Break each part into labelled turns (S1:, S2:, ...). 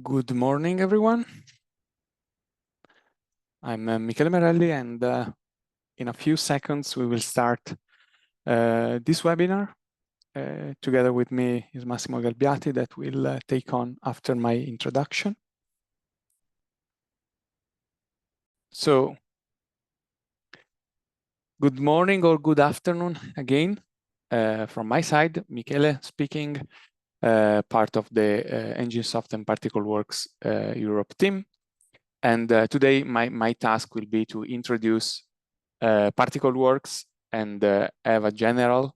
S1: Good morning, everyone. I'm Michele Merelli, and in a few seconds, we will start this webinar. Together with me is Massimo Galbiati that will take on after my introduction. So, good morning or good afternoon again. From my side, Michele speaking, part of the Engine-Soft and Particle Works Europe team. And today, my task will be to introduce Particle Works and have a general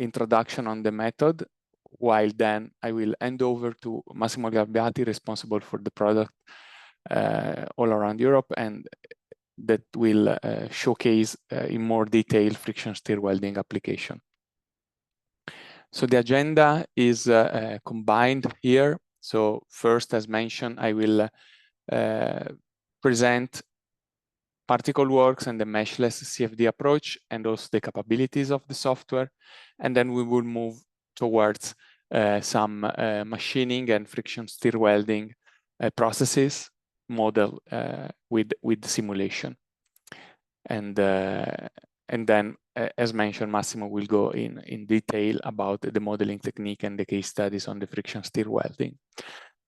S1: introduction on the method, while then I will hand over to Massimo Galbiati, responsible for the product all around Europe, and that will showcase in more detail friction stir welding application. So the agenda is combined here. So first, as mentioned, I will present Particle Works and the meshless CFD approach, and also the capabilities of the software. And then we will move towards some machining and friction stir welding processes model with simulation. And then, as mentioned, Massimo will go in detail about the modeling technique and the case studies on the friction stir welding.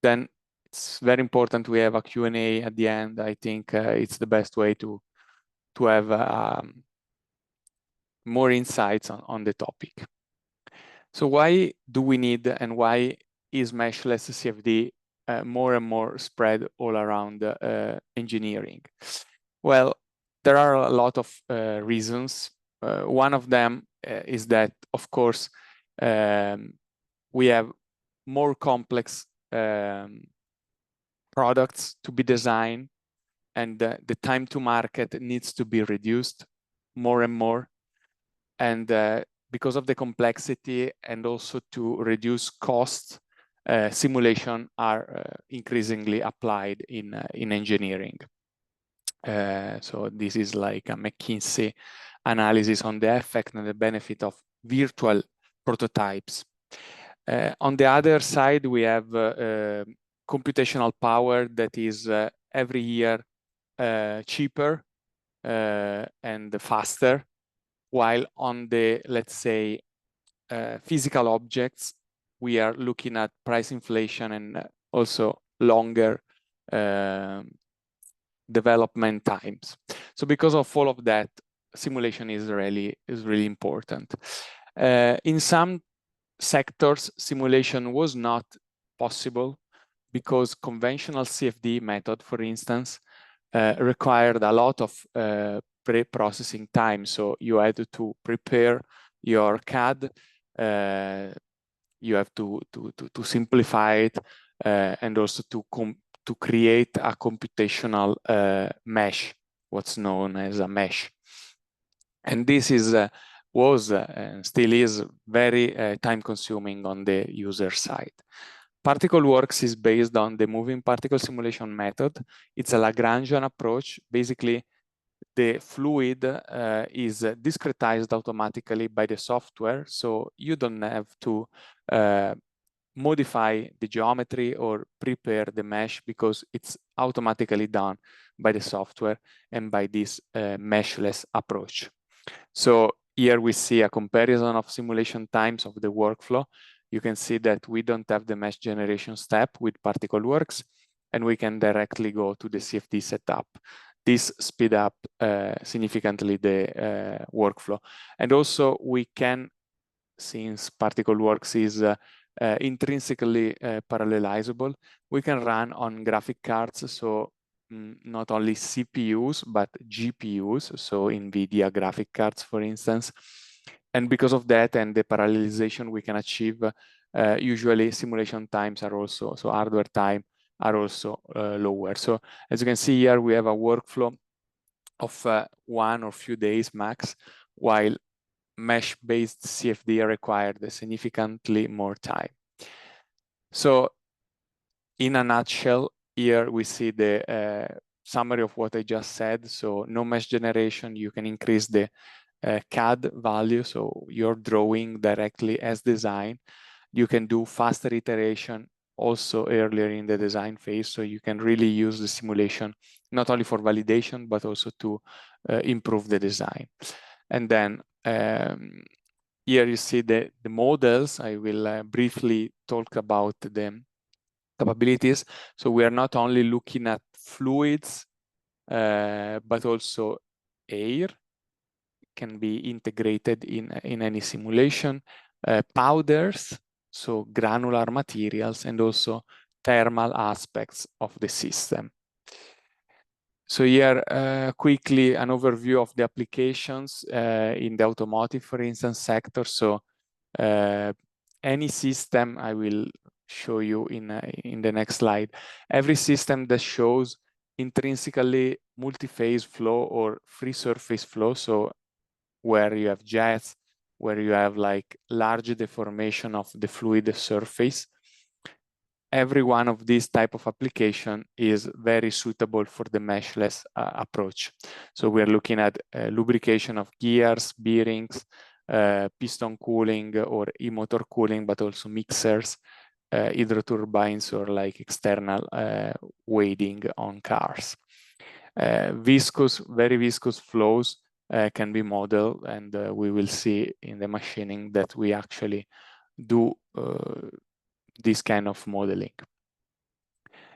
S1: Then it's very important we have a Q&A at the end. I think it's the best way to have more insights on the topic. So why do we need, and why is meshless CFD more and more spread all around engineering? Well, there are a lot of reasons. One of them is that, of course, we have more complex products to be designed, and the time to market needs to be reduced more and more. And because of the complexity and also to reduce costs, simulation are increasingly applied in engineering. So this is like a McKinsey analysis on the effect and the benefit of virtual prototypes. On the other side, we have computational power that is every year cheaper and faster, while on the, let's say, physical objects, we are looking at price inflation and also longer development times. So because of all of that, simulation is really important. In some sectors, simulation was not possible because conventional CFD method, for instance, required a lot of pre-processing time. So you had to prepare your CAD, you have to simplify it, and also to create a computational mesh, what's known as a mesh. And this is was and still is very time-consuming on the user side. Particle Works is based on the moving particle simulation method. It's a Lagrangian approach. Basically, the fluid is discretized automatically by the software, so you don't have to modify the geometry or prepare the mesh because it's automatically done by the software and by this meshless approach. So here we see a comparison of simulation times of the workflow. You can see that we don't have the mesh generation step with Particle Works, and we can directly go to the CFD setup. This speed up significantly the workflow. And also we can, since Particle Works is intrinsically parallelizable, we can run on graphic cards, so not only CPUs, but GPUs, so NVIDIA graphic cards, for instance. And because of that and the parallelization we can achieve, usually simulation times are also, so hardware time are also lower. So as you can see here, we have a workflow of 1 or few days max, while mesh-based CFD required significantly more time. So in a nutshell, here we see the summary of what I just said. So no mesh generation, you can increase the CAD value, so you're drawing directly as designed. You can do faster iteration also earlier in the design phase. So you can really use the simulation not only for validation, but also to improve the design. And then here you see the models. I will briefly talk about the capabilities. So we are not only looking at fluids, but also air can be integrated in any simulation, powders, so granular materials, and also thermal aspects of the system. So here, quickly, an overview of the applications in the automotive, for instance, sector. So any system, I will show you in the next slide, every system that shows intrinsically multi-phase flow or free surface flow, so where you have jets, where you have like large deformation of the fluid surface, every one of these type of application is very suitable for the meshless approach. So we're looking at lubrication of gears, bearings, piston cooling or e-motor cooling, but also mixers, hydro turbines, or like external weighting on cars. Very viscous flows can be modeled, and we will see in the machining that we actually do this kind of modeling.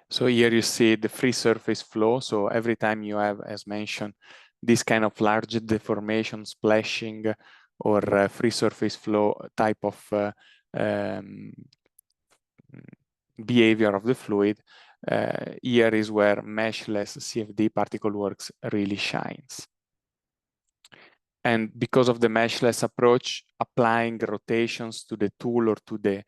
S1: So here you see the free surface flow. So every time you have, as mentioned, this kind of large deformation, splashing, or free surface flow type of behavior of the fluid, here is where meshless CFD particle works really shines. And because of the meshless approach, applying rotations to the tool or to the,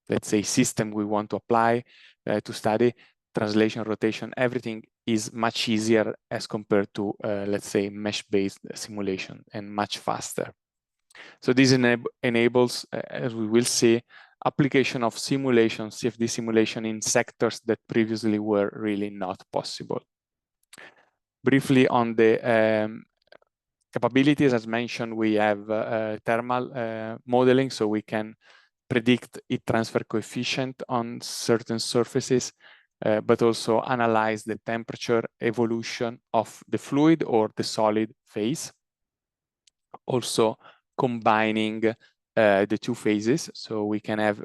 S1: let's say, system we want to apply to study, translation, rotation, everything is much easier as compared to, let's say, mesh-based simulation, and much faster. So this enables, as we will see, application of simulation, CFD simulation, in sectors that previously were really not possible. Briefly on the capabilities, as mentioned, we have thermal modeling, so we can predict heat transfer coefficient on certain surfaces, but also analyze the temperature evolution of the fluid or the solid phase. Also combining the two phases, so we can have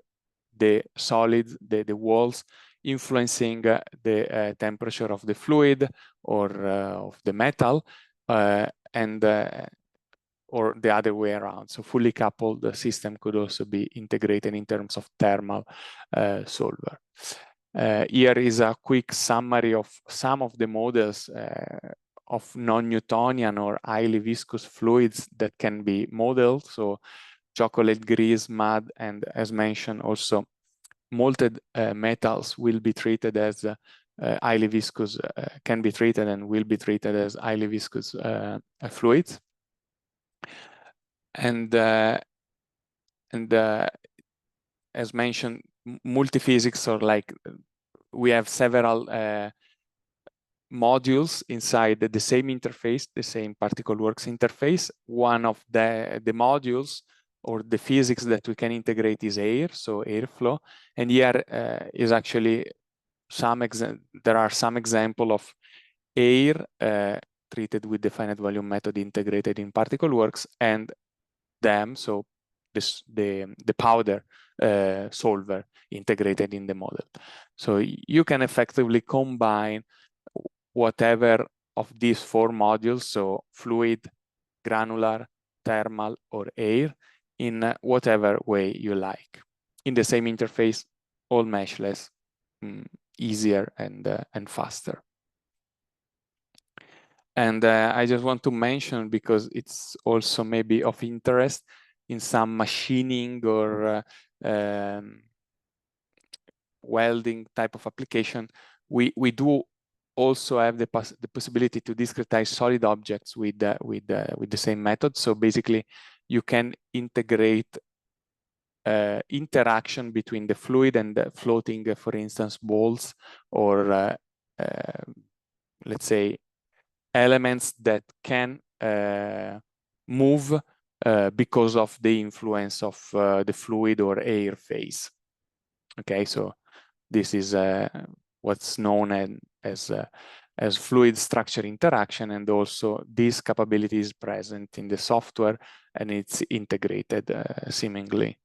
S1: the solid, the walls, influencing the temperature of the fluid or of the metal, and or the other way around. So fully coupled, the system could also be integrated in terms of thermal solver. Here is a quick summary of some of the models of non-Newtonian or highly viscous fluids that can be modeled. So chocolate grease, mud, and as mentioned, also molten metals will be treated as highly viscous, can be treated and will be treated as highly viscous fluids. And as mentioned, multiphysics, or like we have several modules inside the same interface, the same particle works interface. One of the modules or the physics that we can integrate is air, so airflow. And here is actually there are some example of air treated with the finite volume method integrated in particle works, and them, so the powder solver integrated in the model. So you can effectively combine whatever of these four modules, so fluid, granular, thermal, or air, in whatever way you like. In the same interface, all meshless, easier and faster. And I just want to mention, because it's also maybe of interest in some machining or welding type of application, we do also have the possibility to discretize solid objects with the same method. So basically, you can integrate interaction between the fluid and the floating, for instance, balls, or let's say elements that can move because of the influence of the fluid or air phase. Okay, so this is what's known as fluid structure interaction, and also this capability is present in the software and it's integrated seemingly.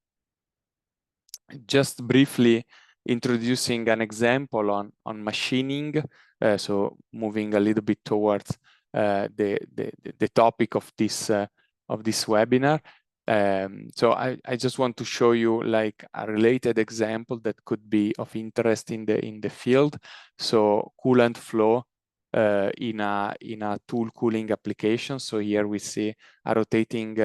S1: Just briefly introducing an example on machining, so moving a little bit towards the topic of this webinar. So I just want to show you like a related example that could be of interest in the field. So coolant flow in a tool cooling application. So here we see a rotating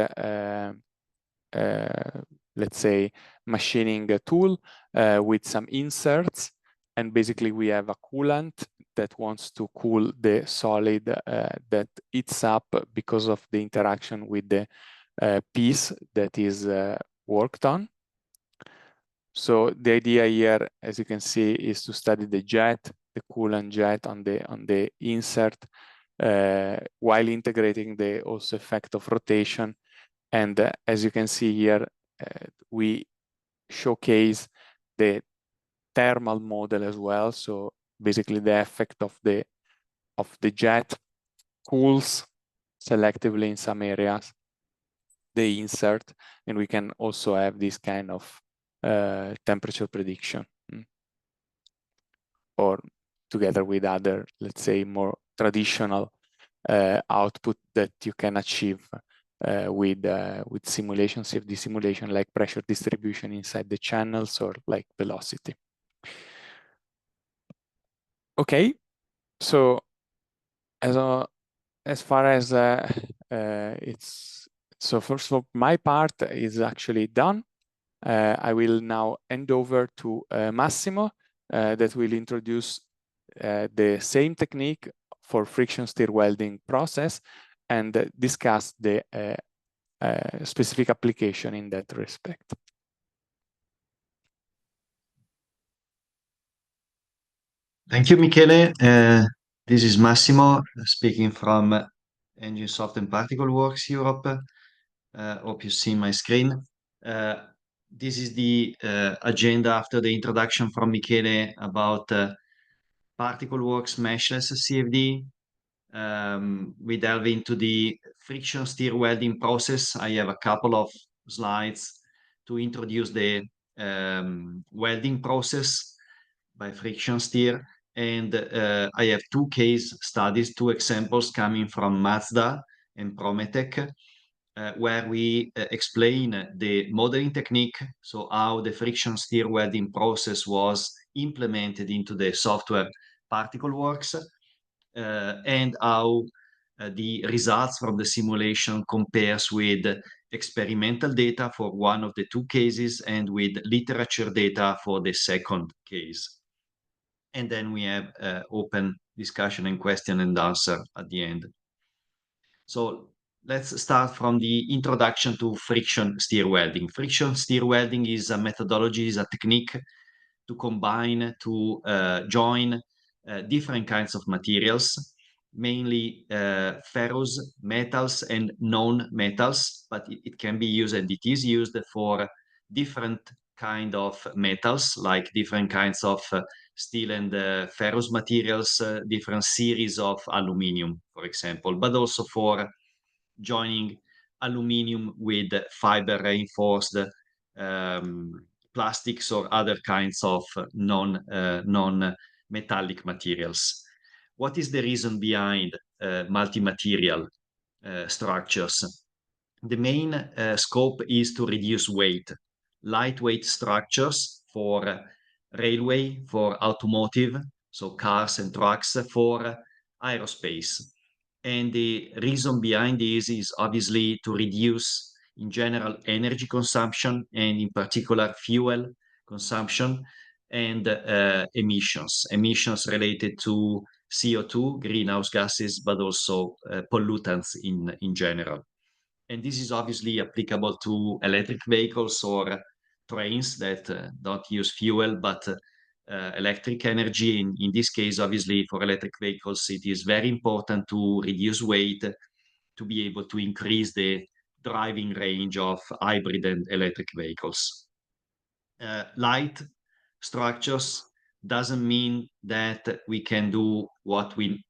S1: let's say machining tool with some inserts, and basically we have a coolant that wants to cool the solid that heats up because of the interaction with the piece that is worked on. So the idea here, as you can see, is to study the jet, the coolant jet on the insert, while integrating the also effect of rotation. And as you can see here, we showcase the thermal model as well. So basically the effect of the jet cools selectively in some areas the insert, and we can also have this kind of temperature prediction, or together with other, let's say, more traditional output that you can achieve with simulation, CFD simulation, like pressure distribution inside the channels or like velocity. Okay, so as far as it's so first of my part is actually done. I will now hand over to Massimo that will introduce the same technique for friction stir welding process and discuss the specific application in that respect.
S2: Thank you, Michele. This is Massimo speaking from Enginsoft and Particle Works Europe. Hope you see my screen. This is the agenda after the introduction from Michele about Particle Works meshless CFD. We delve into the friction stir welding process. I have a couple of slides to introduce the welding process by friction stir. And I have two case studies, two examples coming from Mazda and Prometech, where we explain the modeling technique, so how the friction stir welding process was implemented into the software Particle Works, and how the results from the simulation compares with experimental data for one of the two cases and with literature data for the second case. And then we have open discussion and question and answer at the end. So let's start from the introduction to friction stir welding. Friction stir welding is a methodology, is a technique to combine, to join different kinds of materials, mainly ferrous metals and non-metals, but it can be used, and it is used for different kind of metals, like different kinds of steel and ferrous materials, different series of aluminum, for example, but also for joining aluminum with fiber reinforced plastics or other kinds of non-metallic materials. What is the reason behind multi-material structures? The main scope is to reduce weight. Lightweight structures for railway, for automotive, so cars and trucks, for aerospace. And the reason behind this is obviously to reduce, in general, energy consumption, and in particular, fuel consumption and emissions related to CO2, greenhouse gases, but also pollutants in general. And this is obviously applicable to electric vehicles or trains that don't use fuel, but electric energy. In this case, obviously, for electric vehicles, it is very important to reduce weight to be able to increase the driving range of hybrid and electric vehicles. Light structures doesn't mean that we can do what we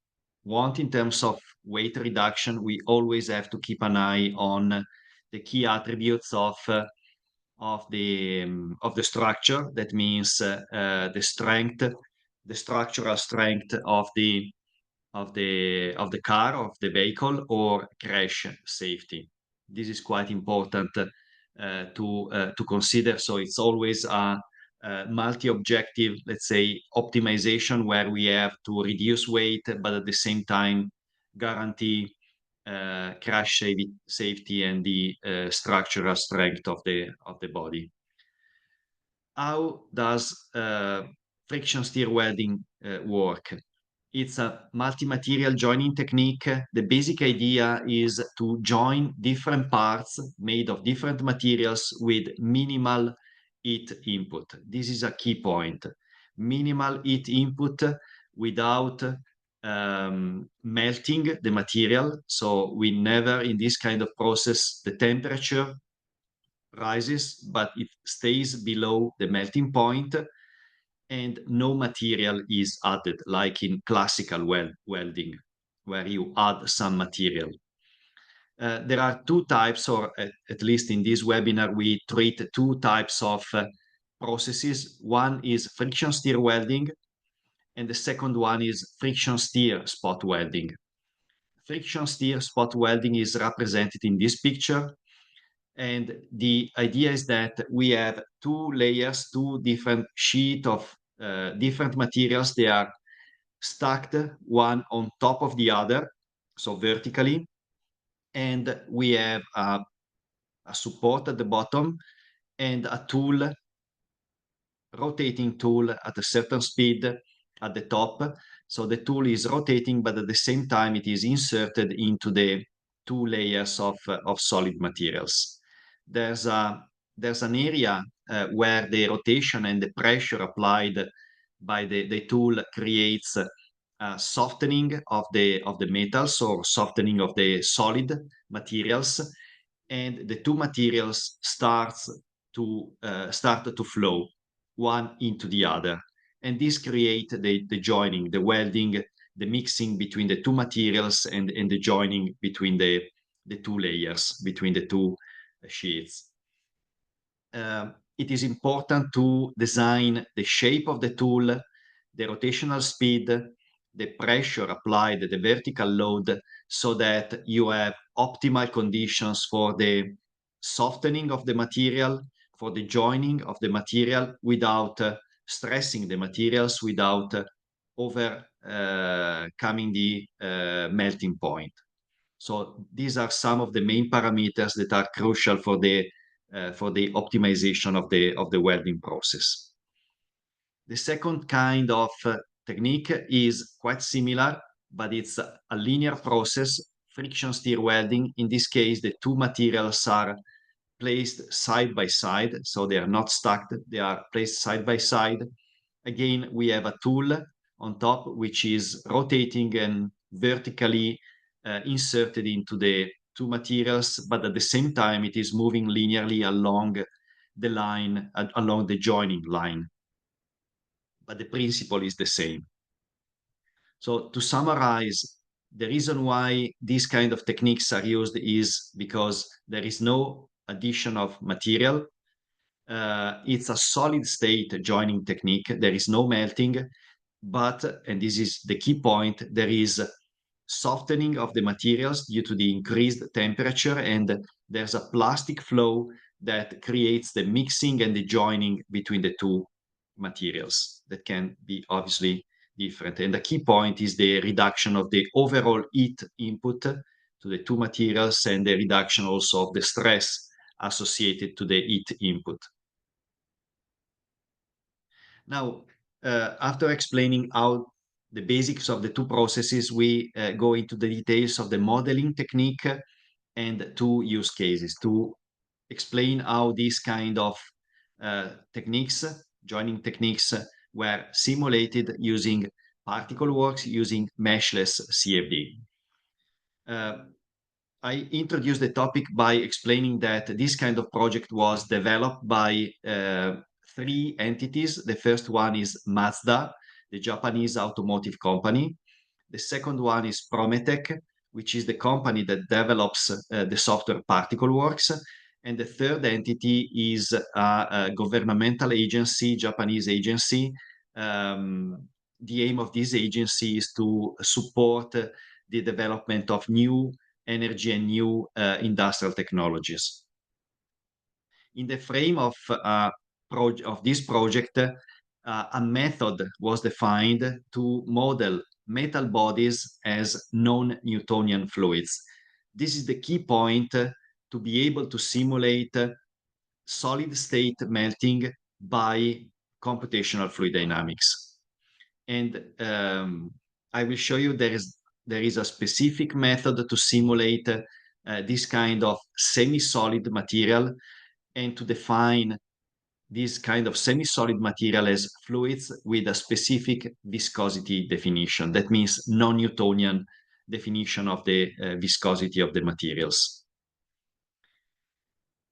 S2: want in terms of weight reduction. We always have to keep an eye on the key attributes of the structure. That means the strength, the structural strength of the car, of the vehicle, or crash safety. This is quite important to consider. So it's always a multi-objective, let's say, optimization where we have to reduce weight, but at the same time guarantee crash safety and the structural strength of the body. How does friction stir welding work? It's a multi-material joining technique. The basic idea is to join different parts made of different materials with minimal heat input. This is a key point. Minimal heat input without melting the material. So we never, in this kind of process, the temperature rises, but it stays below the melting point, and no material is added, like in classical welding, where you add some material. There are two types, or at least in this webinar, we treat two types of processes. One is friction stir welding, and the second one is friction stir spot welding. Friction stir spot welding is represented in this picture. And the idea is that we have two layers, two different sheets of different materials. They are stacked one on top of the other, so vertically. And we have a support at the bottom and a tool, rotating tool at a certain speed at the top. So the tool is rotating, but at the same time, it is inserted into the two layers of solid materials. There's an area where the rotation and the pressure applied by the tool creates softening of the metals, or softening of the solid materials, and the two materials start to flow one into the other, and this creates the joining, the welding, the mixing between the two materials, and the joining between the two layers, between the two sheets. It is important to design the shape of the tool, the rotational speed, the pressure applied, the vertical load, so that you have optimal conditions for the softening of the material, for the joining of the material, without stressing the materials, without overcoming the melting point. So these are some of the main parameters that are crucial for the optimization of the welding process. The second kind of technique is quite similar, but it's a linear process, friction stir welding. In this case, the two materials are placed side by side, so they are not stacked, they are placed side by side. Again, we have a tool on top, which is rotating and vertically inserted into the two materials, but at the same time, it is moving linearly along the line, along the joining line. But the principle is the same. So to summarize, the reason why these kind of techniques are used is because there is no addition of material. It's a solid state joining technique. There is no melting, but, and this is the key point, there is softening of the materials due to the increased temperature, and there's a plastic flow that creates the mixing and the joining between the two materials that can be obviously different. And the key point is the reduction of the overall heat input to the two materials, and the reduction also of the stress associated to the heat input. Now, after explaining how the basics of the two processes, we go into the details of the modeling technique and two use cases to explain how these kind of techniques, joining techniques, were simulated using Particle Works, using meshless CFD. I introduced the topic by explaining that this kind of project was developed by three entities. The first one is Mazda, the Japanese automotive company. The second one is Prometech, which is the company that develops the software ParticleWorks. And the third entity is a governmental agency, Japanese agency. The aim of this agency is to support the development of new energy and new industrial technologies. In the frame of this project, a method was defined to model metal bodies as non-Newtonian fluids. This is the key point to be able to simulate solid state melting by computational fluid dynamics. And I will show you there is a specific method to simulate this kind of semi-solid material and to define this kind of semi-solid material as fluids with a specific viscosity definition. That means non-Newtonian definition of the viscosity of the materials.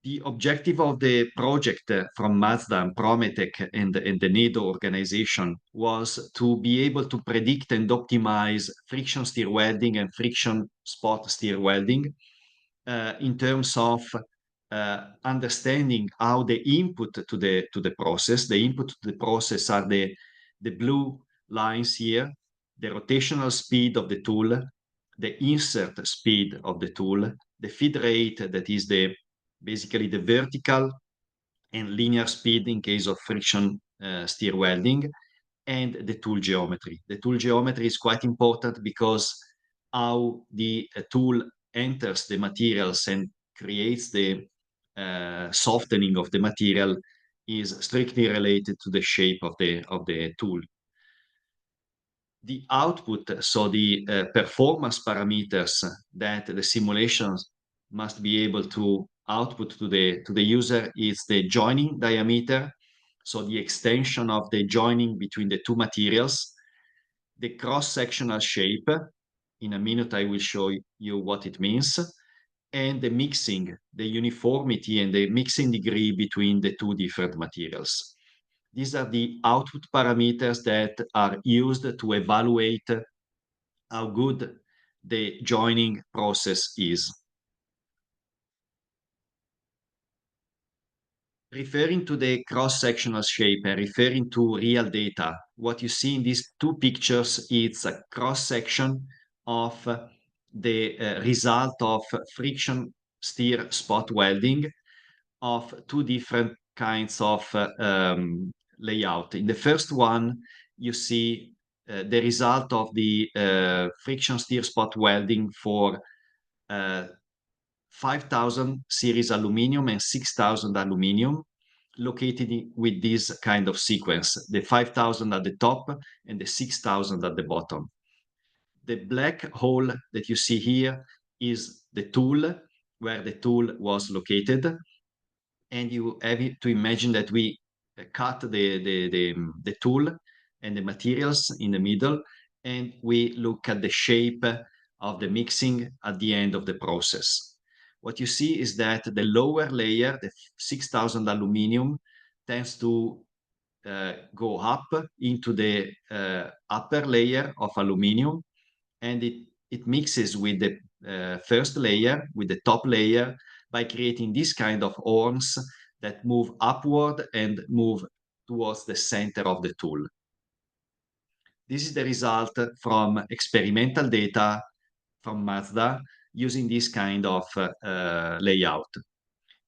S2: The objective of the project from Mazda and Prometech and the NEDO organization was to be able to predict and optimize friction stir welding and friction spot stir welding in terms of understanding how the input to the process, the input to the process are the blue lines here, the rotational speed of the tool, the insert speed of the tool, the feed rate, that is basically the vertical and linear speed in case of friction stir welding, and the tool geometry. The tool geometry is quite important because how the tool enters the materials and creates the softening of the material is strictly related to the shape of the tool. The output, so the performance parameters that the simulations must be able to output to the user, is the joining diameter, so the extension of the joining between the two materials, the cross-sectional shape. In a minute, I will show you what it means, and the mixing, the uniformity and the mixing degree between the two different materials. These are the output parameters that are used to evaluate how good the joining process is. Referring to the cross-sectional shape and referring to real data, what you see in these two pictures is a cross-section of the result of friction stir spot welding of two different kinds of layout. In the first one, you see the result of the friction stir spot welding for 5,000 series aluminum and 6,000 aluminum located with this kind of sequence, the 5,000 at the top and the 6,000 at the bottom. The black hole that you see here is the tool, where the tool was located. And you have to imagine that we cut the tool and the materials in the middle, and we look at the shape of the mixing at the end of the process. What you see is that the lower layer, the 6,000 aluminum, tends to go up into the upper layer of aluminum, and it mixes with the first layer, with the top layer, by creating this kind of horns that move upward and move towards the center of the tool. This is the result from experimental data from Mazda using this kind of layout.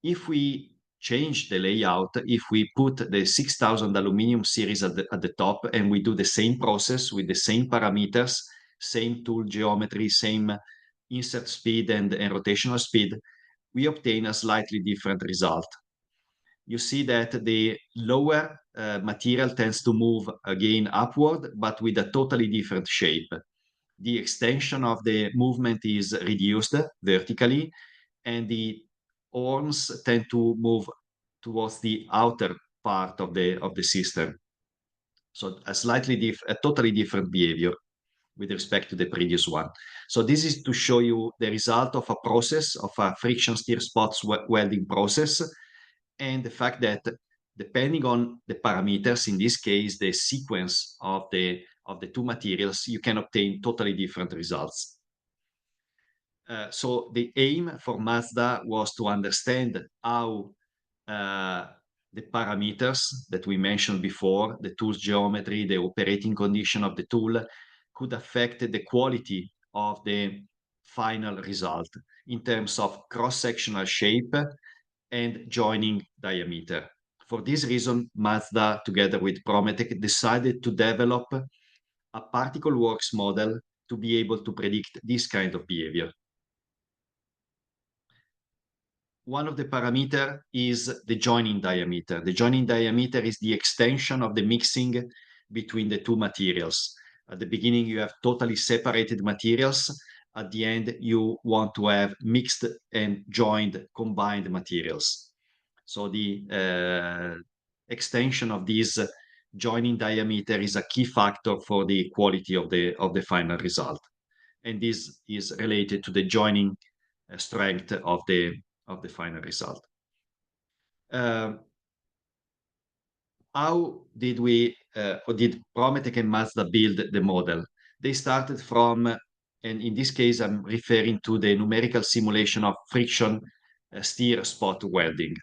S2: If we change the layout, if we put the 6,000 aluminum series at the top and we do the same process with the same parameters, same tool geometry, same insert speed and rotational speed, we obtain a slightly different result. You see that the lower material tends to move again upward, but with a totally different shape. The extension of the movement is reduced vertically, and the horns tend to move towards the outer part of the system. So a totally different behavior with respect to the previous one. So this is to show you the result of a process, of a friction stir spots welding process, and the fact that depending on the parameters, in this case, the sequence of the two materials, you can obtain totally different results. So the aim for Mazda was to understand how the parameters that we mentioned before, the tool's geometry, the operating condition of the tool, could affect the quality of the final result in terms of cross-sectional shape and joining diameter. For this reason, Mazda, together with Prometech, decided to develop a particle works model to be able to predict this kind of behavior. One of the parameters is the joining diameter. The joining diameter is the extension of the mixing between the two materials. At the beginning, you have totally separated materials. At the end, you want to have mixed and joined, combined materials. So the extension of this joining diameter is a key factor for the quality of the final result. And this is related to the joining strength of the final result. How did we, or did Prometech and Mazda build the model? They started from, and in this case, I'm referring to the numerical simulation of friction stir spot welding.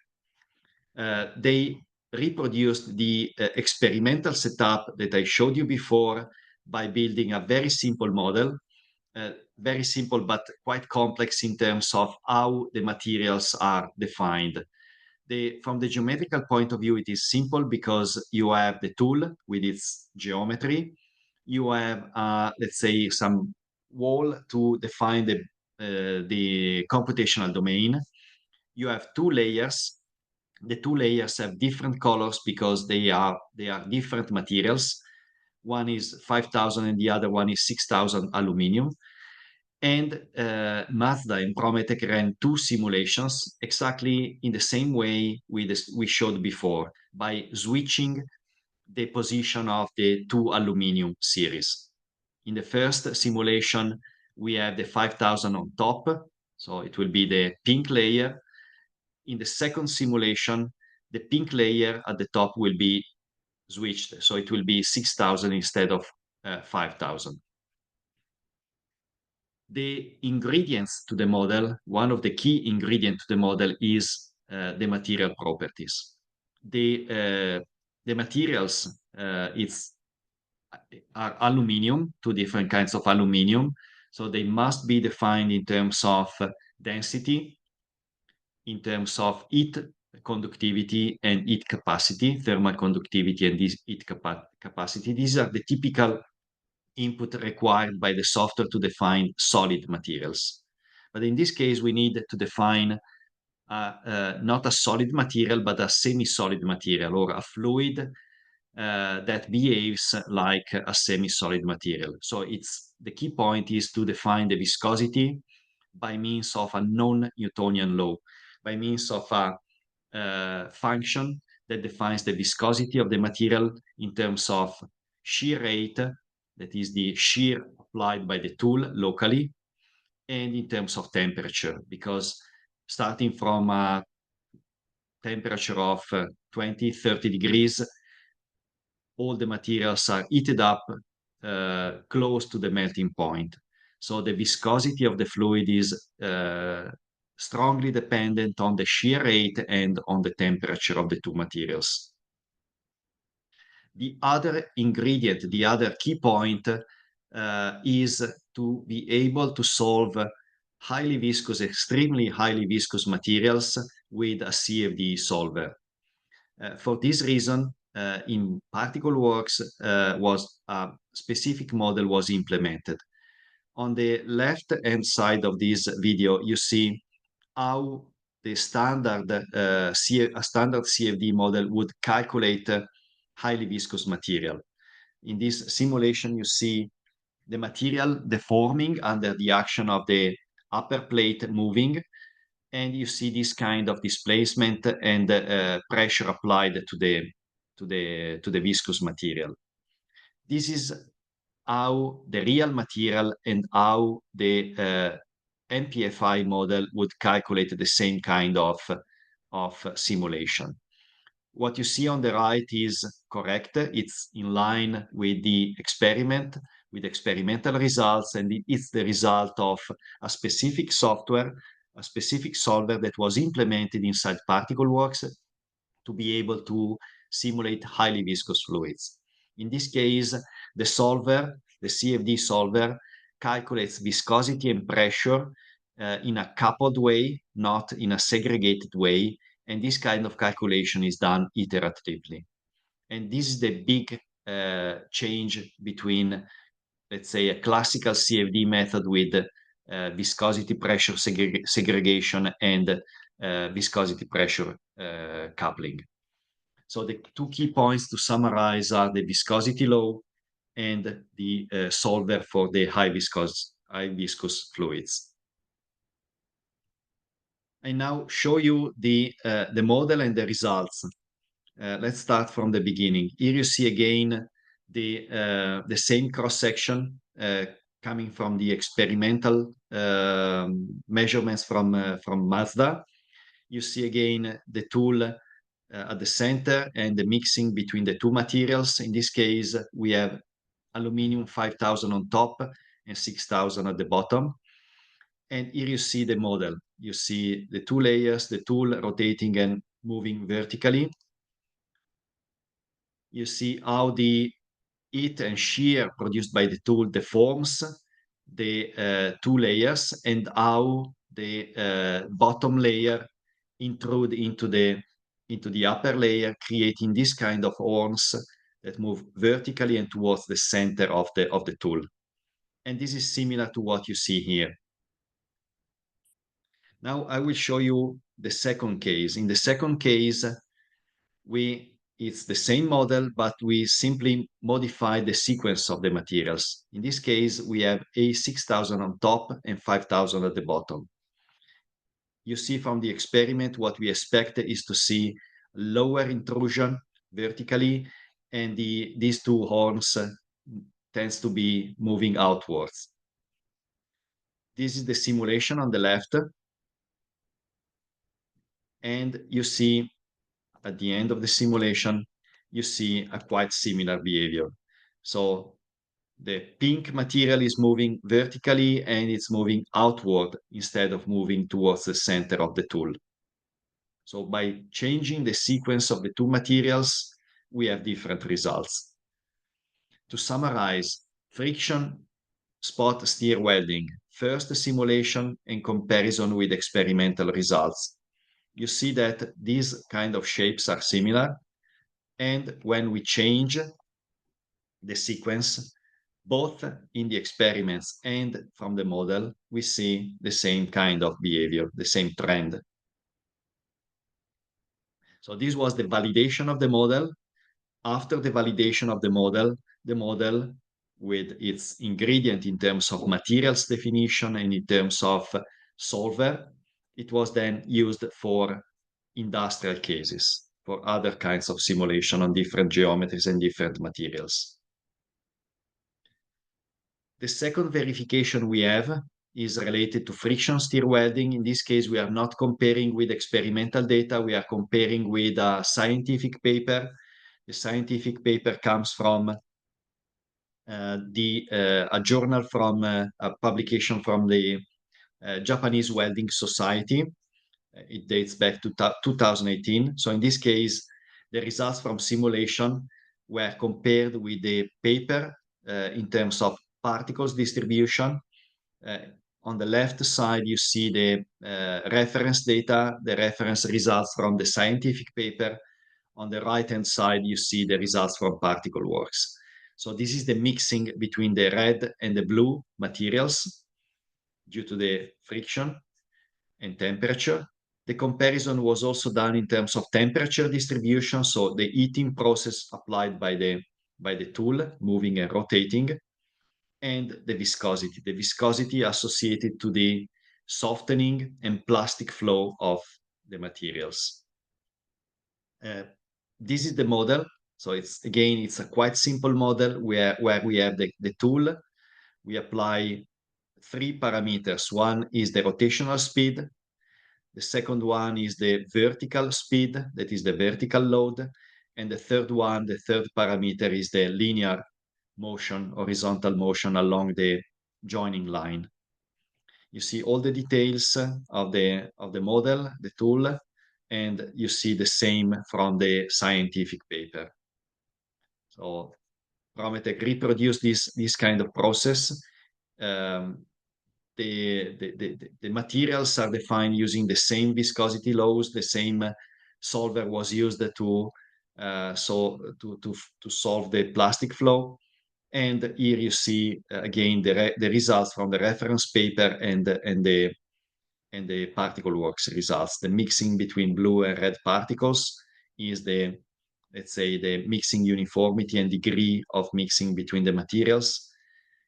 S2: They reproduced the experimental setup that I showed you before by building a very simple model, very simple but quite complex in terms of how the materials are defined. From the geometrical point of view, it is simple because you have the tool with its geometry. You have, let's say, some wall to define the computational domain. You have two layers. The two layers have different colors because they are different materials. One is 5,000 and the other one is 6,000 aluminum. And Mazda and Prometech ran two simulations exactly in the same way we showed before, by switching the position of the two aluminum series. In the first simulation, we have the 5,000 on top, so it will be the pink layer. In the second simulation, the pink layer at the top will be switched, so it will be 6,000 instead of 5,000. The ingredients to the model, one of the key ingredients to the model is the material properties. The materials are aluminum, two different kinds of aluminum. So they must be defined in terms of density, in terms of heat conductivity and heat capacity, thermal conductivity and heat capacity. These are the typical input required by the software to define solid materials. But in this case, we need to define not a solid material, but a semi-solid material or a fluid that behaves like a semi-solid material. So the key point is to define the viscosity by means of a non-Newtonian law, by means of a function that defines the viscosity of the material in terms of shear rate, that is the shear applied by the tool locally, and in terms of temperature, because starting from a temperature of 20, 30 degrees, all the materials are heated up close to the melting point. So the viscosity of the fluid is strongly dependent on the shear rate and on the temperature of the two materials. The other ingredient, the other key point is to be able to solve highly viscous, extremely highly viscous materials with a CFD solver. For this reason, in Particle Works was a specific model was implemented. On the left-hand side of this video, you see how the standard a standard CFD model would calculate highly viscous material. In this simulation, you see the material deforming under the action of the upper plate moving, and you see this kind of displacement and pressure applied to the viscous material. This is how the real material and how the MPFI model would calculate the same kind of simulation. what you see on the right is correct. It's in line with the experiment, with experimental results, and it's the result of a specific software, a specific solver that was implemented inside ParticleWorks to be able to simulate highly viscous fluids. In this case, the solver, the CFD solver, calculates viscosity and pressure in a coupled way, not in a segregated way, and this kind of calculation is done iteratively. And this is the big change between, let's say, a classical CFD method with viscosity pressure segregation and viscosity pressure coupling. So the two key points to summarize are the viscosity law and the solver for the high viscous fluids. I now show you the model and the results. Let's start from the beginning. Here you see again the same cross-section coming from the experimental measurements from Mazda. You see again the tool at the center and the mixing between the two materials. In this case, we have aluminum 5000 on top and 6000 at the bottom. And here you see the model. You see the two layers, the tool rotating and moving vertically. You see how the heat and shear produced by the tool deforms the two layers and how the bottom layer intrude into the upper layer, creating this kind of horns that move vertically and towards the center of the tool. And this is similar to what you see here. Now I will show you the second case. In the second case, it's the same model, but we simply modify the sequence of the materials. In this case, we have A6000 on top and 5000 at the bottom. You see from the experiment, what we expect is to see lower intrusion vertically, and these two horns tends to be moving outwards. This is the simulation on the left. And you see at the end of the simulation, you see a quite similar behavior. So the pink material is moving vertically and it's moving outward instead of moving towards the center of the tool. So by changing the sequence of the two materials, we have different results. To summarize, friction spot stir welding, first simulation and comparison with experimental results. You see that these kind of shapes are similar. And when we change the sequence, both in the experiments and from the model, we see the same kind of behavior, the same trend. So this was the validation of the model. After the validation of the model with its ingredient in terms of materials definition and in terms of solver, it was then used for industrial cases, for other kinds of simulation on different geometries and different materials. The second verification we have is related to friction stir welding. In this case, we are not comparing with experimental data, we are comparing with a scientific paper. The scientific paper comes from a journal from a publication from the Japanese Welding Society. It dates back to 2018. So in this case, the results from simulation were compared with the paper in terms of particles distribution. On the left side, you see the reference data, the reference results from the scientific paper. On the right-hand side, you see the results from ParticleWorks. So this is the mixing between the red and the blue materials due to the friction and temperature. The comparison was also done in terms of temperature distribution, so the heating process applied by the tool, moving and rotating, and the viscosity associated to the softening and plastic flow of the materials. This is the model. So it's a quite simple model where we have the tool. We apply three parameters. One is the rotational speed. The second one is the vertical speed, that is the vertical load. And the third one, the third parameter is the linear motion, horizontal motion along the joining line. You see all the details of the model, the tool, and you see the same from the scientific paper. So Prometech reproduced this kind of process. The materials are defined using the same viscosity laws, the same solver was used to solve the plastic flow. And here you see again the results from the reference paper and the particle works results. The mixing between blue and red particles is let's say, the mixing uniformity and degree of mixing between the materials.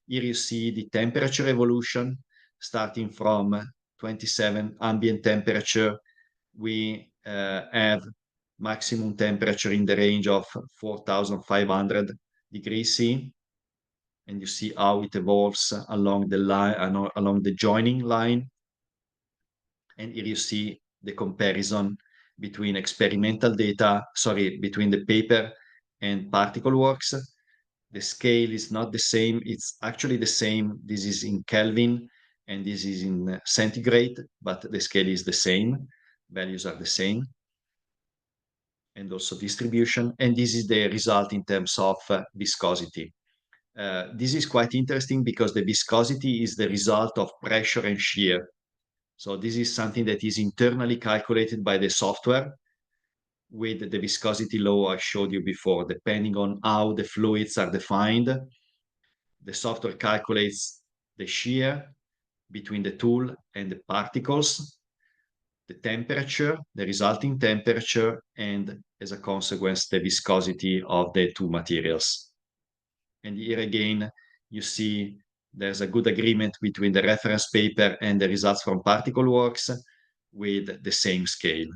S2: Here you see the temperature evolution starting from 27 ambient temperature. We have maximum temperature in the range of 4,500 degrees C. And you see how it evolves along the line, along the joining line. And here you see the comparison between experimental data, between the paper and particle works. The scale is not the same. It's actually the same. This is in Kelvin and this is in centigrade, but the scale is the same. Values are the same. And also distribution. And this is the result in terms of viscosity. This is quite interesting because the viscosity is the result of pressure and shear. So this is something that is internally calculated by the software with the viscosity law I showed you before. Depending on how the fluids are defined, the software calculates the shear between the tool and the particles, the temperature, the resulting temperature, and as a consequence, the viscosity of the two materials. And here again, you see there's a good agreement between the reference paper and the results from particle works with the same scale,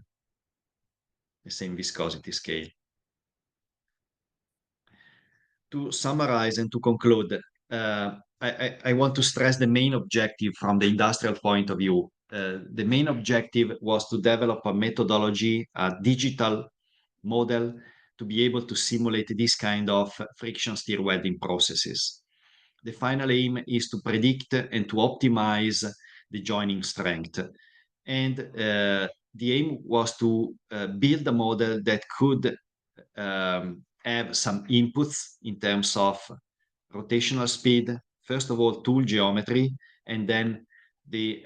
S2: the same viscosity scale. To summarize and to conclude, I want to stress the main objective from the industrial point of view. The main objective was to develop a methodology, a digital model to be able to simulate this kind of friction stir welding processes. The final aim is to predict and to optimize the joining strength. And the aim was to build a model that could have some inputs in terms of rotational speed, first of all, tool geometry, and then the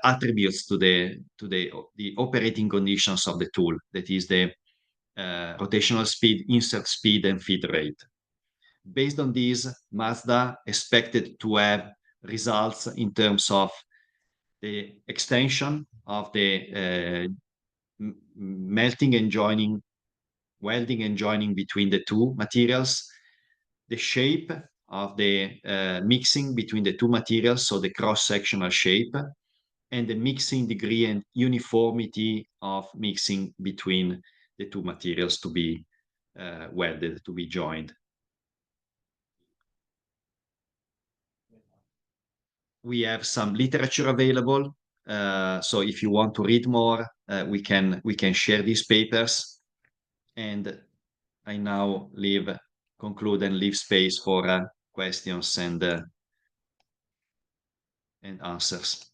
S2: attributes to the operating conditions of the tool, that is the rotational speed, insert speed, and feed rate. Based on this, Mazda expected to have results in terms of the extension of the melting and joining, welding and joining between the two materials, the shape of the mixing between the two materials, so the cross-sectional shape, and the mixing degree and uniformity of mixing between the two materials to be welded, to be joined. We have some literature available. So if you want to read more, we can share these papers. And I now conclude and leave space for questions and answers.